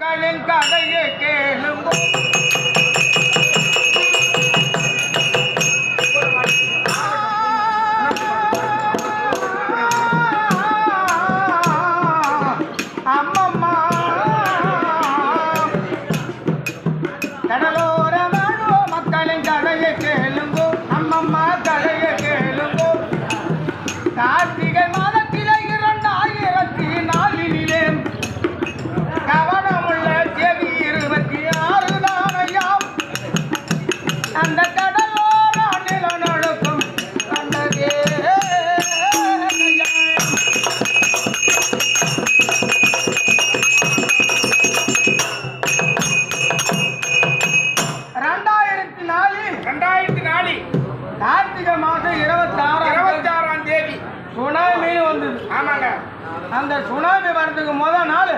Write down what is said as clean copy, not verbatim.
கதையை கேளுங்கோ. அம்மம்மா கடலோர வாழுவோ மக்களின் கதையை கேளுங்கோ. அம்மம்மா கதையை கேளுங்கோ. கார்த்திகை மாதத்திலே 2004 கவனமுள்ள தேதி 26 தானையாம். அந்த கடலோர நிலநடுக்கம் கண்டதே. கார்த்திகை மாதம் 26ஆம் தேதி சுனாமி வந்தது. ஆமாங்க. அந்த சுனாமி வர்றதுக்கு முதல் நாள்